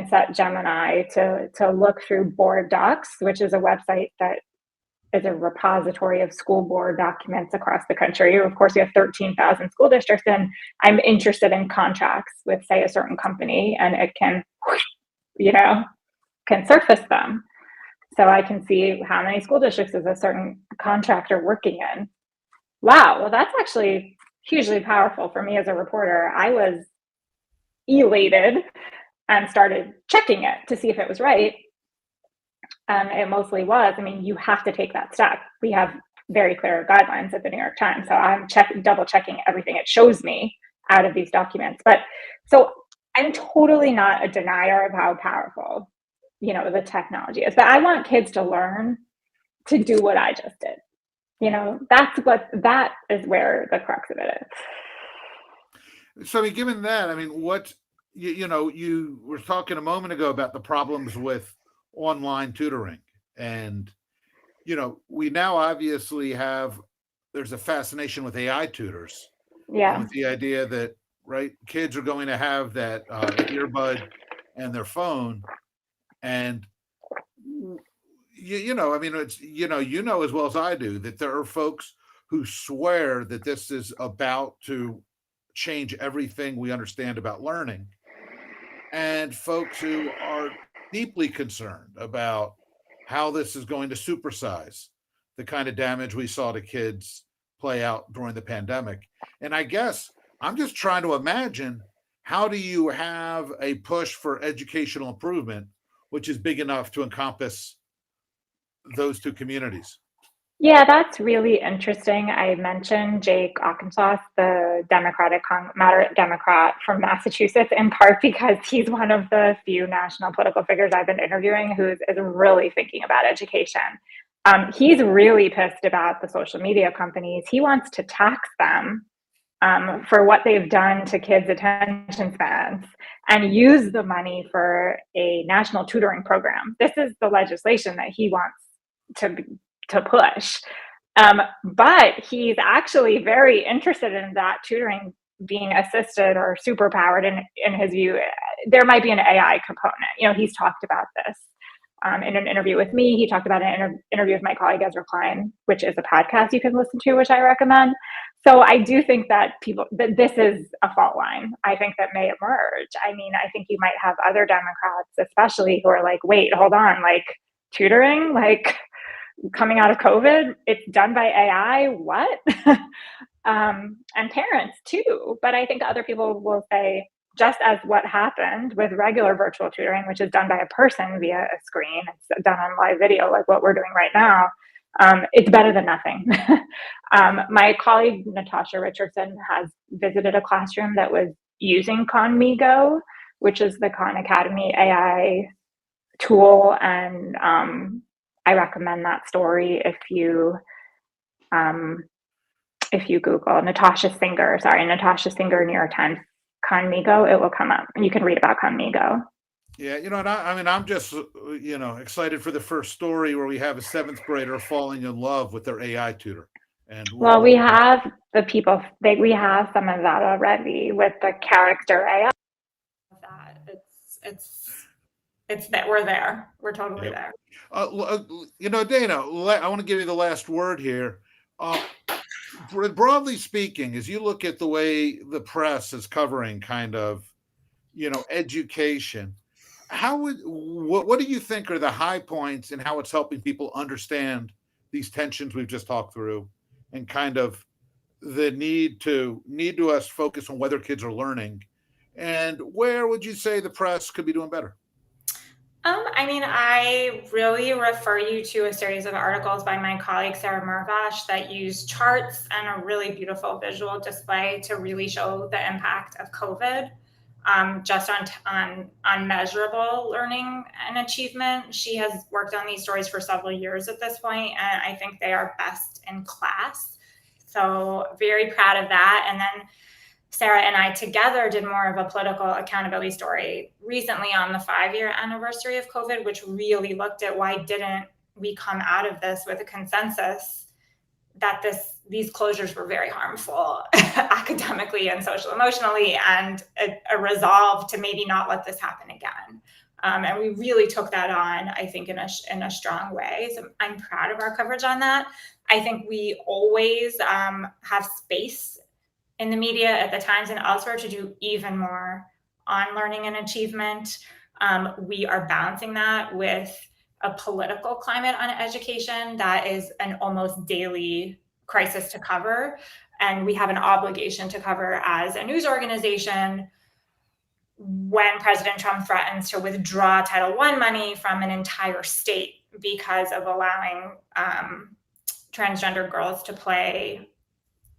set Gemini to look through board docs, which is a website that is a repository of school board documents across the country. Of course, we have 13,000 school districts, and I'm interested in contracts with, say, a certain company, and it can, can surface them. So I can see how many school districts is a certain contractor working in. Wow, well, that's actually hugely powerful for me as a reporter. I was elated and started checking it to see if it was right. And it mostly was. I mean, you have to take that step. We have very clear guidelines at the New York Times. So I'm double checking everything it shows me out of these documents. But so I'm totally not a denier of how powerful, the technology is. But I want kids to learn to do what I just did. That is where the crux of it is. So, I mean, given that, I mean, you were talking a moment ago about the problems with online tutoring. And, we now obviously there's a fascination with AI tutors and Yeah. with the idea that, right, kids are going to have that earbud and their phone. And, I mean, it's, as well as I do that there are folks who swear that this is about to change everything we understand about learning, and folks who are deeply concerned about how this is going to supersize the kind of damage we saw to kids play out during the pandemic. And I guess I'm just trying to imagine, how do you have a push for educational improvement which is big enough to encompass those two communities? Yeah, that's really interesting. I mentioned Jake Auchincloss, the moderate Democrat from Massachusetts, in part because he's one of the few national political figures I've been interviewing who is really thinking about education. He's really pissed about the social media companies. He wants to tax them for what they've done to kids' attention spans and use the money for a national tutoring program. This is the legislation that he wants to to push. But he's actually very interested in that tutoring being assisted or superpowered. In his view, there might be an AI component. He's talked about this in an interview with me. He talked about an interview with my colleague Ezra Klein, which is a podcast you can listen to, which I recommend. So I do think that this is a fault line, I think, that may emerge. I mean, I think you might have other Democrats, especially, who are like, wait, hold on, like tutoring, like coming out of COVID, it's done by AI. What? And parents too. But I think other people will say, just as what happened with regular virtual tutoring, which is done by a person via a screen, it's done on live video, like what we're doing right now. It's better than nothing. My colleague Natasha Richardson has visited a classroom that was using Conmigo, which is the Khan Academy AI tool, and I recommend that story if you Google Natasha Singer, New York Times, Conmigo, it will come up, and you can read about Conmigo. Yeah, and I mean, I'm just, excited for the first story where we have a seventh grader falling in love with their AI tutor. And Well, we have we have some of that already with the character AI. That it's that we're there. We're totally there. Dana, I want to give you the last word here. Broadly speaking, as you look at the way the press is covering kind of, education, what do you think are the high points and how it's helping people understand these tensions we've just talked through, and kind of the need to us focus on whether kids are learning, and where would you say the press could be doing better? I mean, I really refer you to a series of articles by my colleague Sarah Murvash that use charts and a really beautiful visual display to really show the impact of COVID, just on measurable learning and achievement. She has worked on these stories for several years at this point, and I think they are best in class. So very proud of that. And then Sarah and I together did more of a political accountability story recently on the 5-year anniversary of COVID, which really looked at why didn't we come out of this with a consensus that these closures were very harmful academically and social emotionally, and a resolve to maybe not let this happen again. And we really took that on, I think, in a strong way. So I'm proud of our coverage on that. I think we always have space in the media at the Times and elsewhere to do even more on learning and achievement. We are balancing that with a political climate on education that is an almost daily crisis to cover. And we have an obligation to cover as a news organization when President Trump threatens to withdraw Title I money from an entire state because of allowing transgender girls to play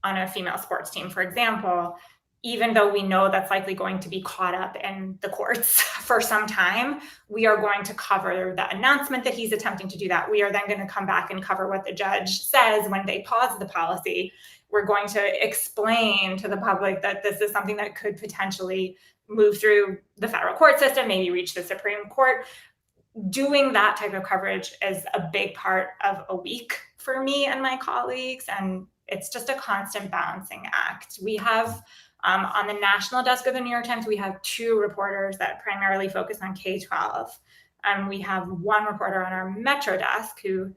on a female sports team, for example. Even though we know that's likely going to be caught up in the courts for some time, we are going to cover the announcement that he's attempting to do that. We are then going to come back and cover what the judge says when they pause the policy. We're going to explain to the public that this is something that could potentially move through the federal court system, maybe reach the Supreme Court. Doing that type of coverage is a big part of a week for me and my colleagues, and it's just a constant balancing act. We have on the national desk of the New York Times, we have 2 reporters that primarily focus on K-12. We have 1 reporter on our metro desk who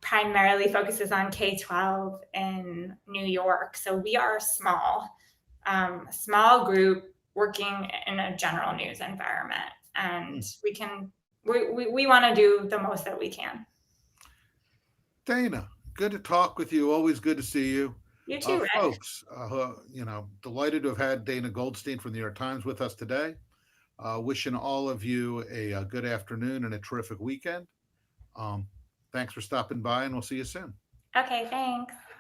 primarily focuses on K-12 in New York. So we are a small group working in a general news environment, and we want to do the most that we can. Dana, good to talk with you. Always good to see you. You too, Rick. Folks, delighted to have had Dana Goldstein from the New York Times with us today. Wishing all of you a good afternoon and a terrific weekend. Thanks for stopping by, and we'll see you soon. Okay, thanks.